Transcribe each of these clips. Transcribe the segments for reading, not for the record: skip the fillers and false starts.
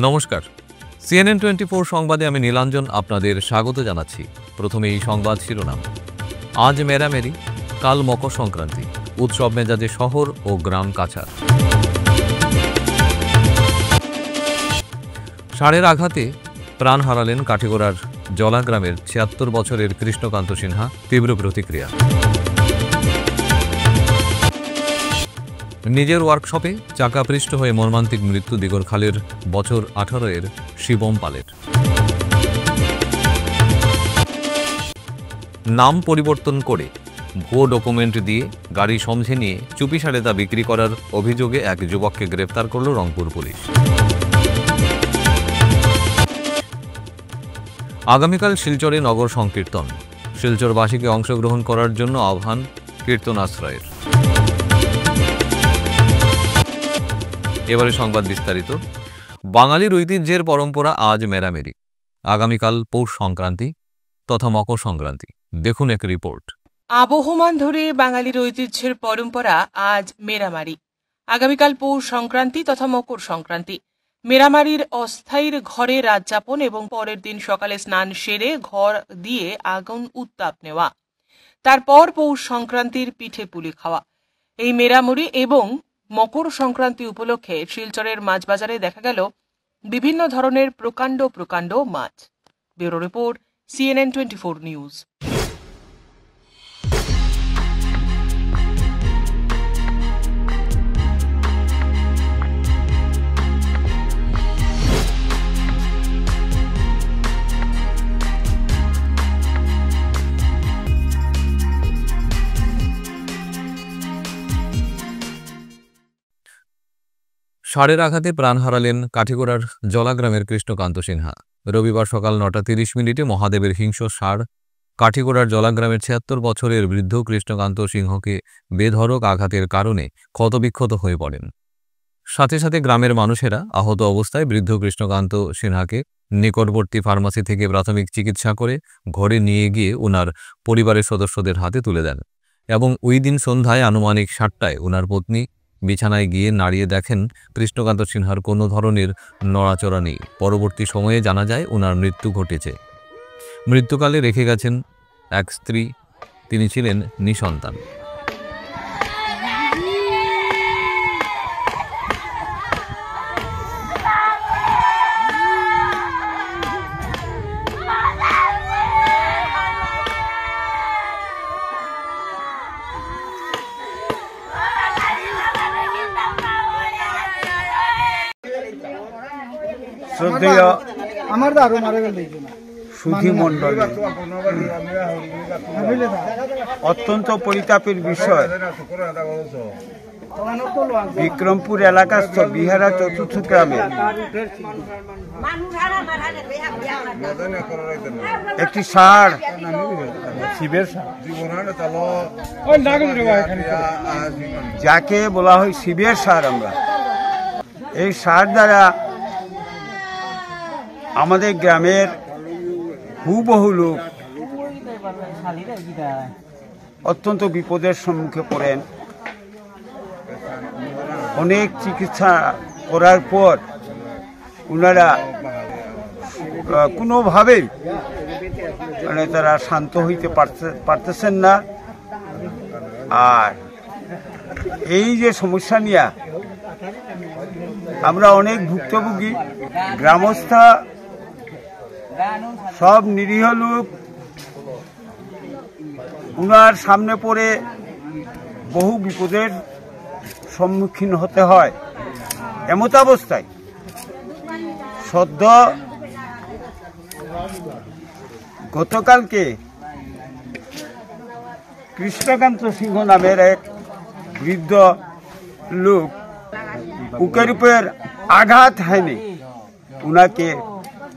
নমস্কার, CNN 24 সংবাদে আমি নীলাঞ্জন আপনাদের স্বাগত জানাচ্ছি। প্রথমে এই সংবাদ শিরোনাম। আজ মেরামেরি, কাল মকর সংক্রান্তি, উৎসব মেজাজে শহর ও গ্রাম কাছাড়। ষাঁড়ের আঘাতে প্রাণ হারালেন কাঠিগড়ার জলা গ্রামের ৭৬ বছরের কৃষ্ণকান্ত সিনহা, তীব্র প্রতিক্রিয়া। নিজের ওয়ার্কশপে চাকাপৃষ্ঠ হয়ে মর্মান্তিক মৃত্যু দিগরখালের বছর ১৮ শিবম পালের। নাম পরিবর্তন করে ভুয়ো ডকুমেন্ট দিয়ে গাড়ি সমঝে নিয়ে চুপিসারে তা বিক্রি করার অভিযোগে এক যুবককে গ্রেফতার করল রংপুর পুলিশ। আগামীকাল শিলচরে নগর সংকীর্তন, শিলচরবাসীকে অংশগ্রহণ করার জন্য আহ্বান কীর্তনাশ্রয়ের। এবারে সংবাদ বিস্তারিত। বাঙালির ঐতিহ্যের পরম্পরা আজ মেরামেরি, আগামীকাল পৌষ সংক্রান্তি তথা মকর সংক্রান্তি। দেখুন এক রিপোর্ট। আবহমান ধরে বাঙালির ঐতিহ্যের পরম্পরা আজ মেরামারি, আগামীকাল পৌষ সংক্রান্তি তথা মকর সংক্রান্তি। মেরামারির অস্থায়ীর ঘরে রাত যাপন এবং পরের দিন সকালে স্নান সেরে ঘর দিয়ে আগুন উত্তাপ নেওয়া, তারপর পৌষ সংক্রান্তির পিঠে পুলি খাওয়া। এই মেরামরি এবং মকর সংক্রান্তি উপলক্ষে শিলচরের মাছ বাজারে দেখা গেল বিভিন্ন ধরনের প্রকাণ্ড প্রকাণ্ড মাছ। Bureau report, CNN 24 news. ষাঁড়ের আঘাতে প্রাণ হারালেন কাঠিগড়ার জলা গ্রামের কৃষ্ণকান্ত সিনহা। রবিবার সকাল ৯:৩০ মহাদেবের হিংস্র ষাঁড় কাঠিগড়ার জলা গ্রামের ৭৬ বছরের বৃদ্ধ কৃষ্ণকান্ত সিংহকে বেধড়ক আঘাতের কারণে ক্ষতবিক্ষত হয়ে পড়েন। সাথে সাথে গ্রামের মানুষেরা আহত অবস্থায় বৃদ্ধ কৃষ্ণকান্ত সিনহাকে নিকটবর্তী ফার্মাসি থেকে প্রাথমিক চিকিৎসা করে ঘরে নিয়ে গিয়ে উনার পরিবারের সদস্যদের হাতে তুলে দেন এবং ওই দিন সন্ধ্যায় আনুমানিক ৭টায় উনার পত্নী বিছানায় গিয়ে নাড়িয়ে দেখেন কৃষ্ণকান্ত সিনহার কোনো ধরনের নড়াচড়া নেই। পরবর্তী সময়ে জানা যায় উনার মৃত্যু ঘটেছে। মৃত্যুকালে রেখে গেছেন এক স্ত্রী, তিনি ছিলেন নিঃসন্তান। সুধী মণ্ডলী, অত্যন্ত পরিতাপের বিষয়, বিক্রমপুর এলাকাস্থ বিহারা চতুর্থ গ্রামে একটি ষাঁড়, যাকে বলা হয় শিবের ষাঁড়, আমরা এই ষাঁড় দ্বারা আমাদের গ্রামের হুবহু লোক অত্যন্ত বিপদের সম্মুখে পড়েন। অনেক চিকিৎসা করার পর ওনারা কোনোভাবেই তারা শান্ত হইতে পারতেছেন না। আর এই যে সমস্যা নিয়ে আমরা অনেক ভুক্তভোগী, গ্রামস্থ সব নিরীহ লোক উনার সামনে পড়ে বহু বিপদের সম্মুখীন হতে হয়। এমত অবস্থায় সদ্য গতকালকে কৃষ্ণকান্ত সিংহ নামের এক বৃদ্ধ লোক বুকের উপর আঘাত হয়নি, উনাকে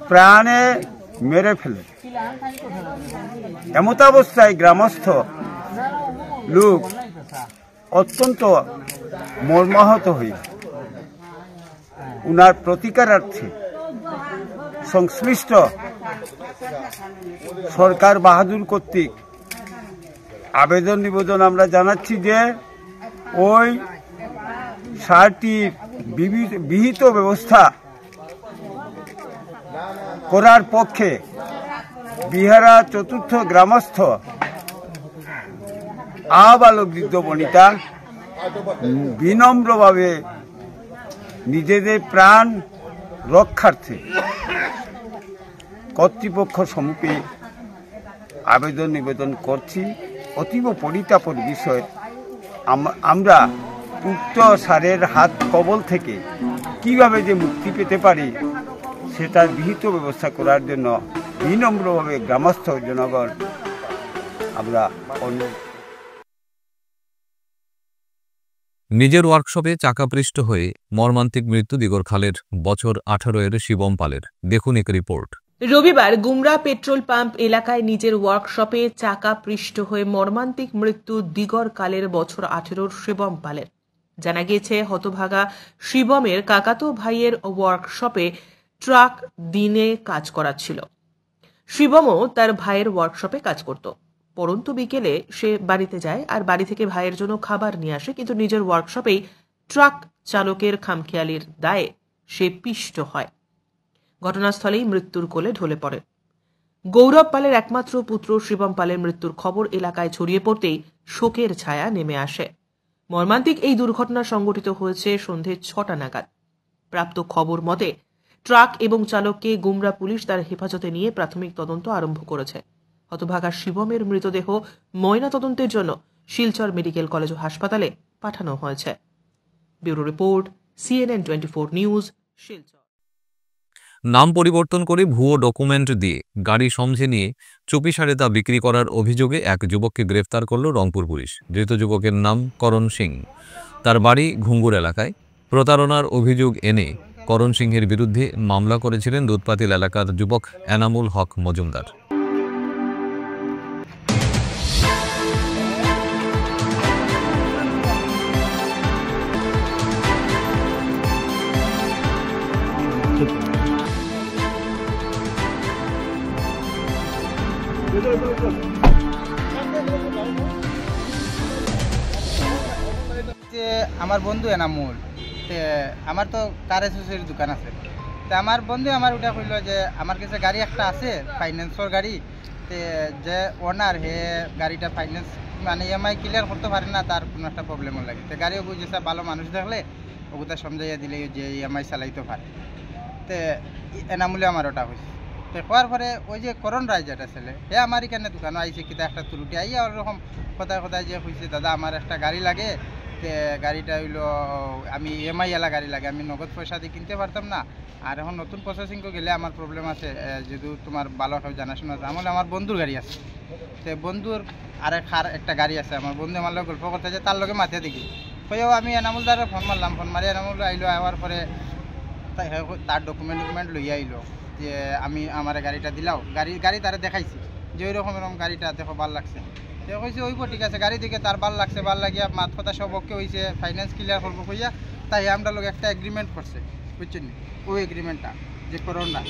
প্রাণে মেরে ফেলে। এমত অবস্থায় গ্রামস্থ লোক অত্যন্ত মর্মাহত হয়ে উনার প্রতিকারার্থে সংশ্লিষ্ট সরকার বাহাদুর কর্তৃক আবেদন নিবেদন আমরা জানাচ্ছি যে ওই সারটির বিহিত ব্যবস্থা করার পক্ষে বিহারা চতুর্থ গ্রামস্থ আবালক বৃদ্ধ বনিতা বিনম্রভাবে নিজেদের প্রাণ রক্ষার্থে কর্তৃপক্ষ সম্মুখে আবেদন নিবেদন করছি। অতীব পরিতাপের বিষয়, আমরা উক্ত সারের হাত কবল থেকে কিভাবে যে মুক্তি পেতে পারি সেটার বিহিত ব্যবস্থা করার জন্য বিনম্রভাবে গ্রামস্থ জনগণ আমরা অনুরোধ। নিজের ওয়ার্কশপে চাকাপৃষ্ঠ হয়ে মর্মান্তিক মৃত্যু দিগরখালের বছর 18 শিবম পালের। দেখুন এক রিপোর্ট। রবিবার গুমরা পেট্রোল পাম্প এলাকায় নিজের ওয়ার্কশপে চাকা পৃষ্ঠ হয়ে মর্মান্তিক মৃত্যু দিগরকালের বছর 18 শিবম পালের। জানা গিয়েছে, হতভাগা শিবমের কাকাতো ভাইয়ের ওয়ার্কশপে ট্রাক দিনে কাজ করাচ্ছিল। শিবমও তার ভাইয়ের ওয়ার্কশপে কাজ করত। পরন্তু বিকেলে সে বাড়িতে যায় আর বাড়ি থেকে ভাইয়ের জন্য খাবার নিয়ে আসে, কিন্তু নিজের ওয়ার্কশপেই ট্রাক চালকের খামখেয়ালির দায়ে সে পিষ্ট হয়। ঘটনাস্থলেই মৃত্যুর কোলে ঢলে পড়ে। গৌরব পালের একমাত্র পুত্র শিবম পালের মৃত্যুর খবর এলাকায় ছড়িয়ে পড়তেই শোকের ছায়া নেমে আসে। মর্মান্তিক এই দুর্ঘটনা সংঘটিত হয়েছে সন্ধে 6টা নাগাদ। প্রাপ্ত খবর মতে ট্রাক এবং চালককে গুমরা পুলিশ তার হেফাজতে নিয়ে প্রাথমিক তদন্ত আরম্ভ করেছে। হতভাগা শিবমের মৃতদেহ ময়না তদন্তের জন্য শিলচর মেডিকেল কলেজ ও হাসপাতালে পাঠানো হয়েছে। Bureau report, CNN 24 news, Silchar. নাম পরিবর্তন করে ভুয়ো ডকুমেন্ট দিয়ে গাড়ি সমঝে নিয়ে চুপিসারে তা বিক্রি করার অভিযোগে এক যুবককে গ্রেফতার করল রংপুর পুলিশ। ধৃত যুবকের নাম করণ সিং। তার বাড়ি ঘুঙ্গুর এলাকায়। প্রতারণার অভিযোগ এনে করণ সিংহের বিরুদ্ধে মামলা করেছিলেন দুধপাতিল এলাকার যুবক এনামুল হক মজুমদার। আমার বন্ধু এনামুল, আমার তো কার এসোসিয়ের দোকান আছে। তো আমার বন্ধু আমার ওটা কইল যে আমার কাছে গাড়ি একটা আছে ফাইন্যান্সর গাড়ি, যে ওনার হে গাড়িটা ফাইন্যান্স মানে EMI ক্লিয়ার করতে পারে না, তার কোনো একটা প্রবলেমও লাগে। তো গাড়ি ওগুলো যেসব ভালো মানুষ দেখলে ওগুলো সমঝাইয়া দিলে যে EMI চালাইতে পারে। তো এনামুলে আমার ওটা হয়েছে। তো হওয়ার পরে ওই যে করণ রায় যেটা ছেলে, হে আমার এখানে দোকানে আইসে কিতা একটা ত্রুটি আইয়া ওরকম কোথায় কোথায় যে হয়েছে, দাদা আমার একটা গাড়ি লাগে, গাড়িটা হইলো আমি EMI এলা গাড়ি লাগে, আমি নগদ পয়সা দিয়ে কিনতে পারতাম না, আর এখন নতুন প্রসেসিং গেলে আমার প্রবলেম আছে, যেহেতু তোমার ভালো কেউ জানাশোনা আছে। আমার বন্ধুর গাড়ি আছে, তো বন্ধুর একটা গাড়ি আছে। আমার বন্ধু আমার লোক গল্প করতে যে তার লগে মাথা দেখি হয়েও আমি এনামুল দ্বারা ফোন মারলাম। ফোন মারি এনামুল আইলো। আওয়ার পরে তার ডকুমেন্ট লইয়া আইলো যে আমি আমার গাড়িটা দিলাও। গাড়ি তারা দেখাইছি যে ওই রকম এরকম গাড়িটা দেখো ভাল লাগছে। সে কইছে ওইব ঠিক আছে, গাড়ি দিকে তার ভাল লাগছে, ভাল লাগিয়া মাত কথা সব ওকে হয়েছে, ফাইন্যান্স ক্লিয়ার করবো কইয়া তাই আমরা লোক একটা এগ্রিমেন্ট করছে, বুঝছেন? ওই এগ্রিমেন্টটা যে করোনা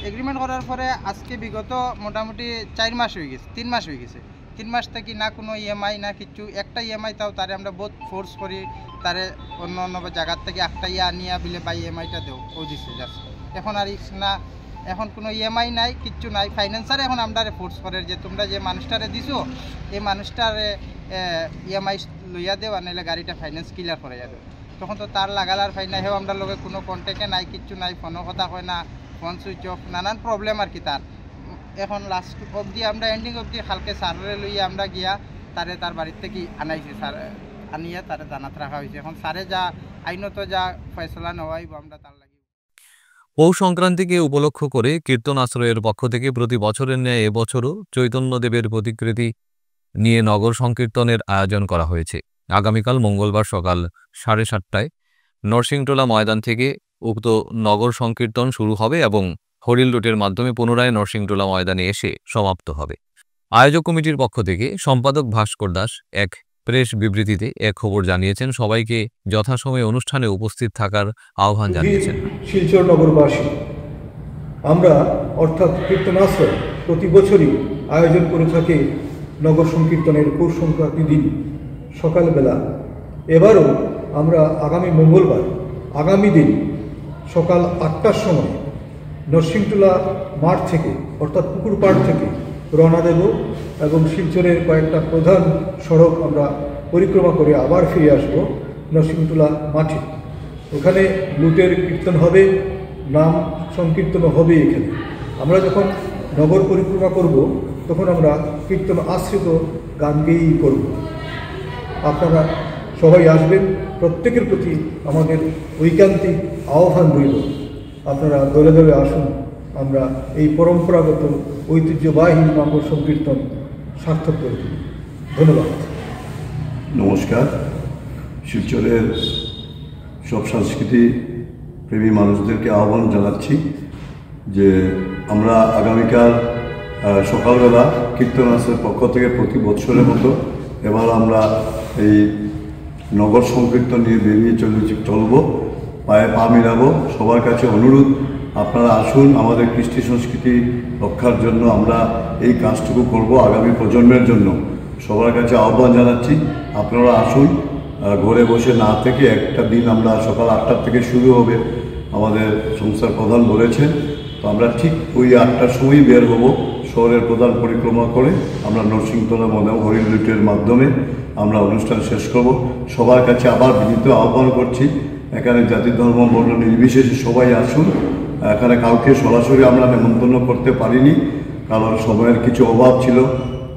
এগ্রিমেন্ট করার পরে আজকে বিগত মোটামুটি 4 মাস হয়ে গেছে, 3 মাস হয়ে গেছে। 3 মাস থেকে না কোনো EMI না কিছু, একটা EMI তাও তারে আমরা বহুত ফোর্স করি, তারে অন্য জায়গার থেকে একটা আনিয়া বিলে বাই EMIটা দেও ও দিচ্ছে জাস্ট। এখন আর না, এখন কোনো EMI নাই, কিচ্ছু নাই। ফাইন্যান্সারে এখন আমরা ফোর্স করে যে তোমরা যে মানুষটারে দিছো এই মানুষটারে EMI লইয়া দেও, আর নাহলে গাড়িটা ফাইন্যান্স ক্লিয়ার করে যাবে। তখন তো তার লাগাল আর ফাইন নাই, হেও আমরা লোকে কোনো কন্ট্যাক্টে নাই, কিচ্ছু নাই, ফোনও কথা হয় না, ফোন সুইচ অফ, নানান প্রবলেম আর কি তার। এখন লাস্ট অবধি আমরা এন্ডিং অবধি হালকে সারে লইয়া আমরা গিয়া তারে তার বাড়ির থেকে আনাইছি, স্যার আনিয়া তারে জানাত রাখা হয়েছে। এখন স্যারে যা আইনত যা ফয়সলা নেওয়াইব আমরা তার লাগি। পৌষ সংক্রান্তিকে উপলক্ষ করে কীর্তন আশ্রয়ের পক্ষ থেকে প্রতি বছরের ন্যায় এবছরও চৈতন্যদেবের প্রতিকৃতি নিয়ে নগর সংকীর্তনের আয়োজন করা হয়েছে। আগামীকাল মঙ্গলবার সকাল 7:30টায় নরসিংটোলা ময়দান থেকে উক্ত নগর সংকীর্তন শুরু হবে এবং হরিল রুটের মাধ্যমে পুনরায় নরসিংটোলা ময়দানে এসে সমাপ্ত হবে। আয়োজক কমিটির পক্ষ থেকে সম্পাদক ভাস্কর দাস এক প্রেস বিবৃতিতে এক খবর জানিয়েছেন, সবাইকে যথাসময়ে অনুষ্ঠানে উপস্থিত থাকার আহ্বান জানিয়েছেন। শিলচর নগরবাসী আমরা অর্থাৎ কীর্তনাশ্রয় প্রতি বছরই আয়োজন করে থাকি নগর সংকীর্তনের পৌষ সংক্রান্তি দিন সকালবেলা। এবারও আমরা আগামী মঙ্গলবার আগামী দিন সকাল 8টার সময় নরসিংটোলা মাঠ থেকে অর্থাৎ পুকুর পাড় থেকে রওনা দেব এবং শিলচরের কয়েকটা প্রধান সড়ক আমরা পরিক্রমা করে আবার ফিরে আসব নরসিংটোলা মাঠে। ওখানে লুটের কীর্তন হবে, নাম সংকীর্তনও হবে। এখানে আমরা যখন নগর পরিক্রমা করব তখন আমরা কীর্তন আশ্রিত গান গেয়েই করব। আপনারা সবাই আসবেন, প্রত্যেকের প্রতি আমাদের ঐকান্তিক আহ্বান রইল, আপনারা দলে দলে আসুন, আমরা এই পরম্পরাগত ঐতিহ্যবাহী মকর সংকীর্তন সার্থক করে তুলি। ধন্যবাদ। নমস্কার। শিলচরের সব সংস্কৃতি প্রেমী মানুষদেরকে আহ্বান জানাচ্ছি যে আমরা আগামীকাল সকালবেলা কীর্তনাশ্রমের পক্ষ থেকে প্রতি বছরের মতো এবার আমরা এই নগর সংকীর্তন নিয়ে বেরিয়ে চলব, পায়ে পা মিলাবো। সবার কাছে অনুরোধ, আপনারা আসুন, আমাদের কৃষ্টি সংস্কৃতি রক্ষার জন্য আমরা এই কাজটুকু করব আগামী প্রজন্মের জন্য। সবার কাছে আহ্বান জানাচ্ছি, আপনারা আসুন, ঘরে বসে না থেকে একটা দিন আমরা সকাল 8টার থেকে শুরু হবে, আমাদের সংস্থার প্রধান বলেছেন। তো আমরা ঠিক ওই 8টার সময়ই বের হব, শহরের প্রধান পরিক্রমা করে আমরা নরসিংটোলা হরিণ লুটের মাধ্যমে আমরা অনুষ্ঠান শেষ করব। সবার কাছে আবার বিনীত আহ্বান করছি, এখানে জাতি ধর্ম বর্ণ নির্বিশেষে সবাই আসুন। এখানে কাউকে সরাসরি আমরা নেমন্তন্ন করতে পারিনি, কারণ সময়ের কিছু অভাব ছিল।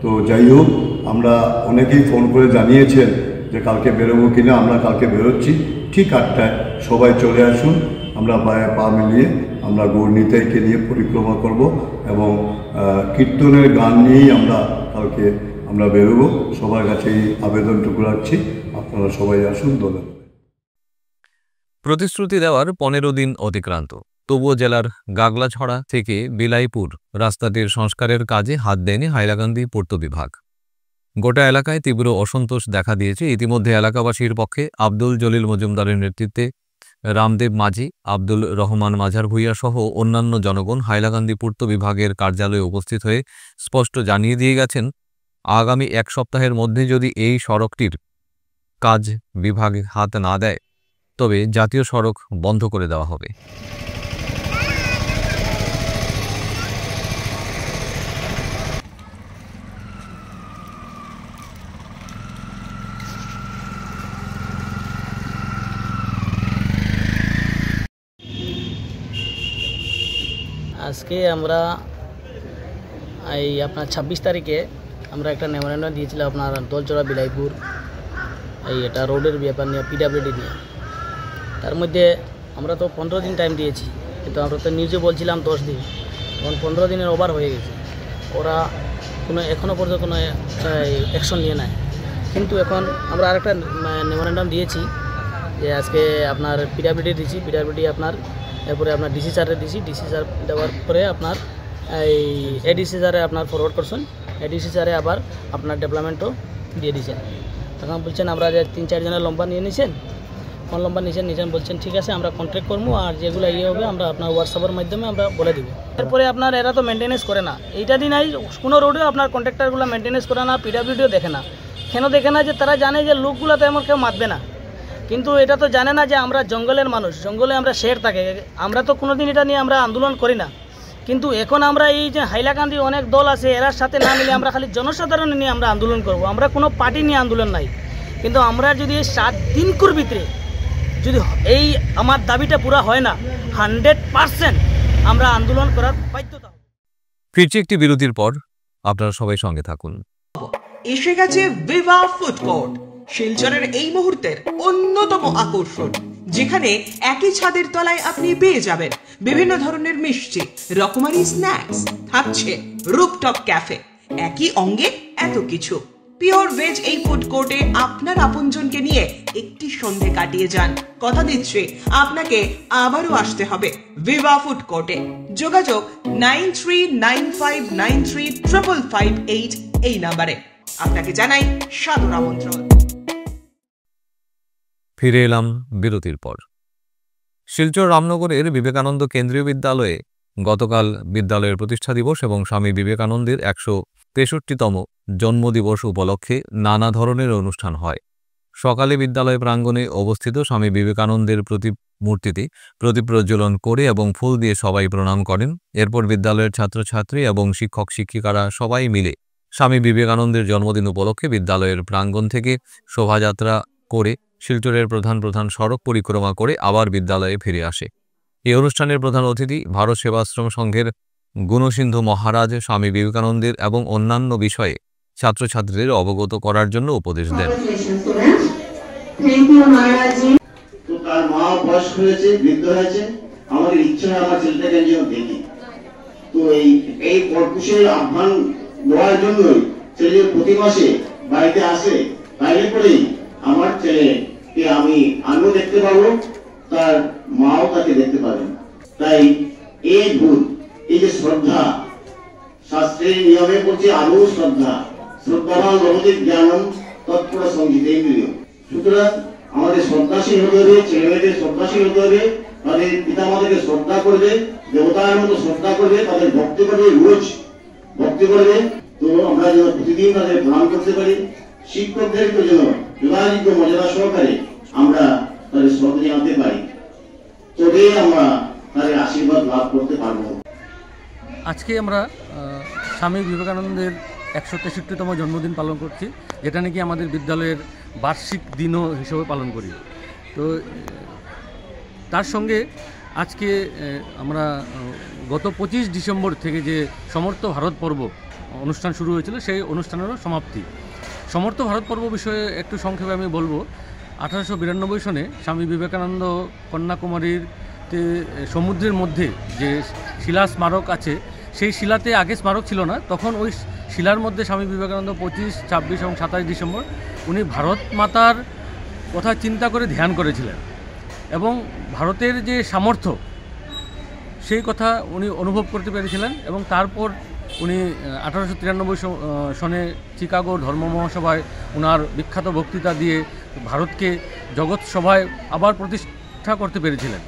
তো যাই হোক, আমরা অনেকেই ফোন করে জানিয়েছেন যে কালকে বেরোবো কিনা। আমরা কালকে বেরোচ্ছি ঠিক 8টায়, সবাই চলে আসুন। আমরা পায়ে পা মিলিয়ে আমরা গৌরনীতাইকে নিয়ে পরিক্রমা করব এবং কীর্তনের গান নিয়েই আমরা কালকে আমরা বেরোবো। সবার কাছে এই আবেদনটুকু রাখছি, আপনারা সবাই আসুন দলে। প্রতিশ্রুতি দেওয়ার 15 দিন অতিক্রান্ত, তবুও জেলার গাগলাছড়া থেকে বিলাইপুর রাস্তাটির সংস্কারের কাজে হাত দেয়নি হাইলাকান্দি পূর্ত বিভাগ। গোটা এলাকায় তীব্র অসন্তোষ দেখা দিয়েছে। ইতিমধ্যে এলাকাবাসীর পক্ষে আব্দুল জলিল মজুমদারের নেতৃত্বে রামদেব মাঝি, আব্দুল রহমান মাঝার ভূঁইয়া সহ অন্যান্য জনগণ হাইলাকান্দি পূর্ত বিভাগের কার্যালয়ে উপস্থিত হয়ে স্পষ্ট জানিয়ে দিয়ে গেছেন, আগামী 1 সপ্তাহের মধ্যে যদি এই সড়কটির কাজ বিভাগ হাত না দেয় তবে জাতীয় সড়ক বন্ধ করে দেওয়া হবে। আজকে আমরা এই আপনার 26 তারিখে আমরা একটা মেমোরেন্ডাম দিয়েছিলাম আপনার দলচড়া বিলাইপুর, এটা রোডের ব্যাপার নিয়ে, পিডাব্লিউডি নিয়ে। তার মধ্যে আমরা তো 15 দিন টাইম দিয়েছি, কিন্তু আমরা তো নিউজে বলছিলাম 10 দিন, এখন 15 দিনের ওভার হয়ে গেছে। ওরা এখনও পর্যন্ত কোনো অ্যাকশন নিয়ে নেয়। কিন্তু এখন আমরা আরেকটা মেমোরেন্ডাম দিয়েছি যে আজকে আপনার পিডাব্লিউডি দিয়েছি, পিডাব্লিউডি আপনার এরপরে আপনার ডিসি স্যারের দিয়েছি, ডিসি স্যার দেওয়ার পরে আপনার এই এডিসি স্যারে আপনার ফরওয়ার্ড করছেন, এডিসি স্যারে আবার আপনার ডেভেলপমেন্টও দিয়ে দিয়েছেন। তখন বলছেন আমরা যে 3-4 জনের লম্বা নিয়ে নিয়েছেন, কোন লম্বা নিয়েছেন বলছেন ঠিক আছে আমরা কন্ট্যাক্ট করবো, আর যেগুলো হবে আমরা আপনার হোয়াটসঅ্যাপের মাধ্যমে আমরা বলে দিব। এরপরে আপনার এরা তো মেনটেনেন্স করে না, এইটা দিন নাই কোনো রোডেও আপনার কন্ট্রাক্টরগুলো মেনটেনেন্স করে না, পিডাব্লিউডিও দেখে না। কেন দেখে না? যে তারা জানে যে লোকগুলো তো এমন কেউ মাতবে না, কিন্তু এটা তো জানে না যে আমরা জঙ্গলের মানুষ, জঙ্গলে আমরা শের থাকে, আমরা তো কোনোদিন এটা নিয়ে আমরা আন্দোলন করি না। কিন্তু এখন আমরা এই যে হাইলাকান্দি অনেক দল আছে, এরার সাথে না মিলে আমরা খালি জনসাধারণ নিয়ে আমরা আন্দোলন করব, আমরা কোনো পার্টি নিয়ে আন্দোলন নাই। কিন্তু আমরা যদি এই 7 দিনকুর ভিতরে যদি এই আমার দাবিটা পুরা হয় না, 100% আমরা আন্দোলন করার বাধ্যতা। ফিরছি একটি বিরতির পর, আপনারা সবাই সঙ্গে থাকুন। এসে গেছে ভিভা ফুড কোর্ট, শিলচরের এই মুহূর্তের অন্যতম আকর্ষণ, যেখানে একই ছাদের তলায় আপনি পেয়ে যাবেন বিভিন্ন ধরনের মিষ্টি, রকমারি স্ন্যাক্স, থাকছে রুফটপ ক্যাফে, একই অঙ্গে এত কিছু। পিওর ভেজ এই ফুড কোর্টে আপনার আপনজনকে নিয়ে একটি সন্ধে কাটিয়ে যান। কথা দিচ্ছি আপনাকে আবারও আসতে হবে ভিভা ফুড কোর্টে। যোগাযোগ 9395935558 এই নাম্বারে। আপনাকে জানাই সাদর আমন্ত্রণ। ফিরে এলাম বিরতির পর। শিলচর রামনগরের বিবেকানন্দ কেন্দ্রীয় বিদ্যালয়ে গতকাল বিদ্যালয়ের প্রতিষ্ঠা দিবস এবং স্বামী বিবেকানন্দের 163তম জন্মদিবস উপলক্ষে নানা ধরনের অনুষ্ঠান হয়। সকালে বিদ্যালয় প্রাঙ্গণে অবস্থিত স্বামী বিবেকানন্দের মূর্তিতে প্রদীপ প্রজ্বলন করে এবং ফুল দিয়ে সবাই প্রণাম করেন। এরপর বিদ্যালয়ের ছাত্রছাত্রী এবং শিক্ষক শিক্ষিকারা সবাই মিলে স্বামী বিবেকানন্দের জন্মদিন উপলক্ষে বিদ্যালয়ের প্রাঙ্গণ থেকে শোভাযাত্রা করে শিলচরের প্রধান প্রধান সড়ক পরিক্রমা করে আবার বিদ্যালয়ে ফিরে আসে। এই অনুষ্ঠানের প্রধান অতিথি ভারত সেবাশ্রম সংঘের গুণসিন্ধু মহারাজ স্বামী বিবেকানন্দের এবং অন্যান্য বিষয়ে ছাত্রছাত্রীদের অবগত করার জন্য উপদেশ দেন। তো তার মা বয়স্ক হয়েছে, বৃদ্ধ হয়েছে, আমাদের ইচ্ছা আমার ছেলেটাকে যেন দেখি। তো এই পরপুষের আহ্বান দেওয়ার জন্যই ছেলে প্রতি মাসে বাড়িতে আসে, তাইলে পরেই আমার ছেলেকে আমিও দেখতে পাবো, তার মাও তাকে দেখতে পাবেন। তাই এই ভূত, এই যে শ্রদ্ধা, শাস্ত্রের নিয়মে বলছে আরো শ্রদ্ধাবান লভতে জ্ঞানম তৎপর সঙ্গীতেন্দ্রিয়। সুতরাং আমাদের শ্রদ্ধাশীল হতে হবে, ছেলে মেয়েদের শ্রদ্ধাশীল হতে হবে, তাদের পিতা মাতাকে শ্রদ্ধা করবে, দেবতার মতো শ্রদ্ধা করবে, তাদের ভক্তি করবে, রোজ ভক্তি করবে। তো আমরা যেন প্রতিদিন তাদের প্রণাম করতে পারি। শিক্ষকদেরকে যেন যথাযোগ্য মর্যাদা সহকারে আমরা তাদের শ্রদ্ধা জানাতে পারি, তবেই আমরা তাদের আশীর্বাদ লাভ করতে পারবো। আজকে আমরা স্বামী বিবেকানন্দের 163তম জন্মদিন পালন করছি, যেটা নাকি আমাদের বিদ্যালয়ের বার্ষিক দিনও হিসেবে পালন করি। তো তার সঙ্গে আজকে আমরা গত 25 ডিসেম্বর থেকে যে সমর্থ ভারত পর্ব অনুষ্ঠান শুরু হয়েছিল, সেই অনুষ্ঠানেরও সমাপ্তি। সমর্থ ভারত পর্ব বিষয়ে একটু সংক্ষেপে আমি বলবো। 1892 সনে স্বামী বিবেকানন্দ কন্যাকুমারীতে সমুদ্রের মধ্যে যে শিলা স্মারক আছে, সেই শিলাতে আগে স্মারক ছিল না, তখন ওই শিলার মধ্যে স্বামী বিবেকানন্দ 25, 26 এবং 27 ডিসেম্বর উনি ভারত মাতার কথা চিন্তা করে ধ্যান করেছিলেন এবং ভারতের যে সামর্থ্য সেই কথা উনি অনুভব করতে পেরেছিলেন। এবং তারপর উনি 1893 সনে চিকাগো ধর্ম মহাসভায় ওনার বিখ্যাত বক্তৃতা দিয়ে ভারতকে জগৎ সভায় আবার প্রতিষ্ঠা করতে পেরেছিলেন।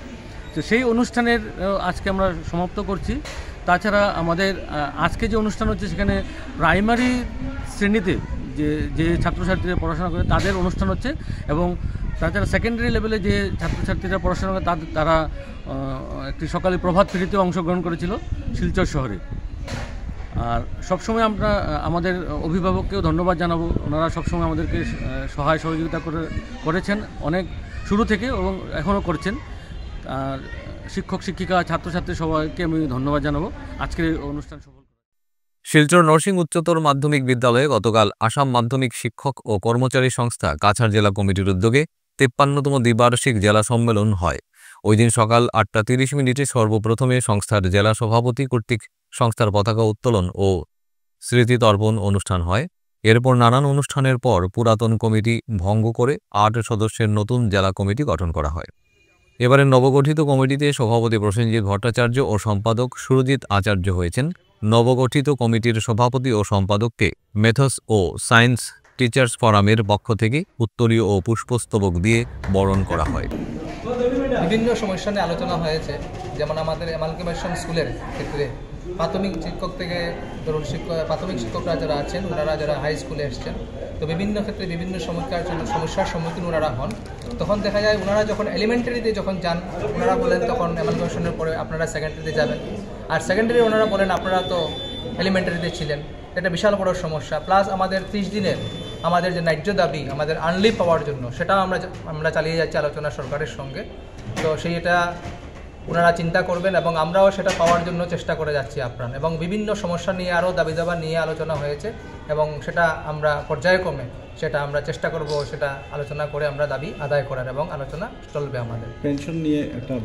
তো সেই অনুষ্ঠানের আজকে আমরা সমাপ্ত করছি। তাছাড়া আমাদের আজকে যে অনুষ্ঠান হচ্ছে, সেখানে প্রাইমারি শ্রেণীতে যে ছাত্রছাত্রীরা পড়াশোনা করে তাদের অনুষ্ঠান হচ্ছে, এবং তাছাড়া সেকেন্ডারি লেভেলে যে ছাত্রছাত্রীরা পড়াশোনা করে তারা একটি সকালে প্রভাত ফেরিতেও অংশগ্রহণ করেছিল শিলচর শহরে। আর সবসময় আমরা আমাদের অভিভাবককেও ধন্যবাদ জানাবো, ওনারা সবসময় আমাদেরকে সহায় সহযোগিতা করেছেন অনেক শুরু থেকে এবং এখনও করছেন। আর শিক্ষক শিক্ষিকা ছাত্রছাত্রী সবাইকে আমি ধন্যবাদ জানাবো আজকের অনুষ্ঠান সফল। শিলচর নরসিংহ উচ্চতর মাধ্যমিক বিদ্যালয়ে গতকাল আসাম মাধ্যমিক শিক্ষক ও কর্মচারী সংস্থা কাছাড় জেলা কমিটির উদ্যোগে 53তম দ্বিবার্ষিক জেলা সম্মেলন হয়। ওই দিন সকাল 8:30 সর্বপ্রথমে সংস্থার জেলা সভাপতি কর্তৃক সংস্থার পতাকা উত্তোলন ও স্মৃতিতর্পণ অনুষ্ঠান হয়। এরপর নানান অনুষ্ঠানের পর পুরাতন কমিটি ভঙ্গ করে 8 সদস্যের নতুন জেলা কমিটি গঠন করা হয়। এবারে নবগঠিত কমিটিতে সভাপতি প্রসেনজিৎ ভট্টাচার্য ও সম্পাদক সুরজিৎ আচার্য হয়েছেন। নবগঠিত কমিটির সভাপতি ও সম্পাদককে মেথস ও সায়েন্স টিচার্স ফোরামের পক্ষ থেকে উত্তরীয় ও পুষ্পস্তবক দিয়ে বরণ করা হয়। বিভিন্ন সমস্যা নিয়ে আলোচনা হয়েছে, যেমন আমাদের অ্যামালগামেশন স্কুলের ক্ষেত্রে প্রাথমিক শিক্ষক থেকে ধরুন প্রাথমিক শিক্ষকরা যারা আছেন, ওনারা যারা হাই স্কুলে এসছেন, তো বিভিন্ন ক্ষেত্রে বিভিন্ন সমস্যার সম্মুখীন ওনারা হন। তখন দেখা যায় ওনারা যখন এলিমেন্টারিতে যখন যান, ওনারা বলেন তখন অ্যামালগামেশনের পরে আপনারা সেকেন্ডারিতে যাবেন, আর সেকেন্ডারি ওনারা বলেন আপনারা তো এলিমেন্টারিতে ছিলেন। এটা বিশাল বড় সমস্যা। প্লাস আমাদের 30 দিনের আমাদের যে ন্যায্য দাবি আমাদের আনলিভ পাওয়ার জন্য, সেটাও আমরা চালিয়ে যাচ্ছি আলোচনা সরকারের সঙ্গে। তো সেইটা ওনারা চিন্তা করবেন এবং আমরাও সেটা পাওয়ার জন্য চেষ্টা করে যাচ্ছি আপ্রাণ। এবং বিভিন্ন সমস্যা নিয়ে আরও দাবি দাবা নিয়ে আলোচনা হয়েছে এবং সেটা আমরা পর্যায়ক্রমে সেটা আমরা চেষ্টা করব, সেটা আলোচনা করে আমরা দাবি আদায় করার, এবং আলোচনা চলবে। আমাদের পেনশন নিয়ে একটা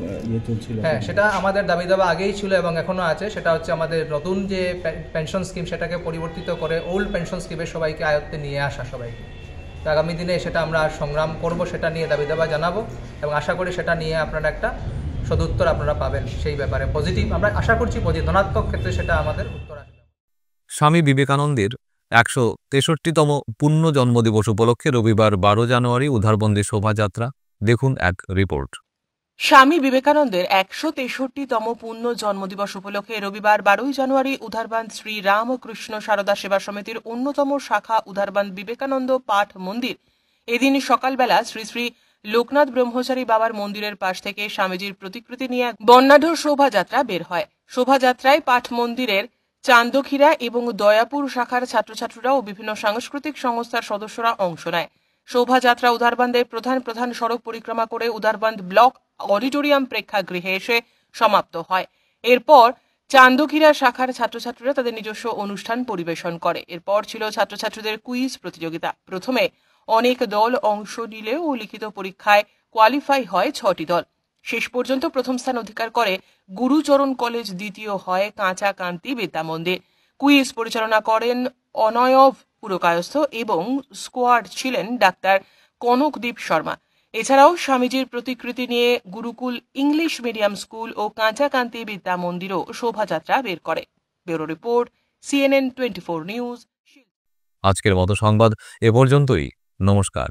চলছিল, হ্যাঁ, সেটা আমাদের দাবি দাবা আগেই ছিল এবং এখনও আছে। সেটা হচ্ছে আমাদের নতুন যে পেনশন স্কিম, সেটাকে পরিবর্তিত করে ওল্ড পেনশন স্কিমের সবাইকে আয়ত্তে নিয়ে আসা সবাইকে। তো আগামী দিনে সেটা আমরা সংগ্রাম করব, সেটা নিয়ে দাবি দাবা জানাবো এবং আশা করি সেটা নিয়ে আপনারা একটা সদুত্তর আপনারা পাবেন। সেই ব্যাপারে পজিটিভ আমরা আশা করছি, ধনাত্মক ক্ষেত্রে সেটা আমাদের উত্তর আসবে। স্বামী বিবেকানন্দের 163তম পূর্ণ জন্মদিবস উপলক্ষে রবিবার 12 জানুয়ারি উধারবন্দী শোভাযাত্রা। দেখুন এক রিপোর্ট। স্বামী বিবেকানন্দের 163তম পূর্ণ জন্মদিবস উপলক্ষে রবিবার 12 জানুয়ারি উধারবান্দ শ্রী রামকৃষ্ণ সারদা সেবা সমিতির অন্যতম শাখা উধারবান্দ বিবেকানন্দ পাঠ মন্দির এদিন সকালবেলা শ্রী শ্রী লোকনাথ ব্রহ্মচারী বাবার মন্দিরের পাশ থেকে স্বামীজির প্রতিকৃতি নিয়ে এক বর্ণাঢ্য শোভাযাত্রা বের হয়। শোভাযাত্রায় পাঠ মন্দিরের চান্দখিরা এবং দয়াপুর শাখার ছাত্রছাত্রীরা ও বিভিন্ন সাংস্কৃতিক সংস্থার সদস্যরা অংশ নেয়। শোভাযাত্রা উদারবান্দের প্রধান সড়ক পরিক্রমা করে উদারবান্দ ব্লক অডিটোরিয়াম প্রেক্ষাগৃহে এসে সমাপ্ত হয়। এরপর চান্দখিরা শাখার ছাত্রছাত্রীরা তাদের নিজস্ব অনুষ্ঠান পরিবেশন করে। এরপর ছিল ছাত্রছাত্রীদের কুইজ প্রতিযোগিতা। প্রথমে অনেক দল অংশ নিলেও লিখিত পরীক্ষায় কোয়ালিফাই হয় 6টি দল। শেষ পর্যন্ত প্রথম স্থান অধিকার করে গুরুচরণ কলেজ, দ্বিতীয় হয় কাঁচা কান্তি বিদ্যা মন্দির। কুইজ পরিচালনা করেন অনয়ব পুরকায়স্থ এবং স্কোয়াড ছিলেন ডাক্তার কনকদীপ শর্মা। এছাড়াও স্বামীজির প্রতিকৃতি নিয়ে গুরুকুল ইংলিশ মিডিয়াম স্কুল ও কাঁচা কান্তি বিদ্যা মন্দিরও শোভাযাত্রা বের করে। Bureau report, CNN 24 news. আজকের মতো সংবাদ এ পর্যন্তই। নমস্কার।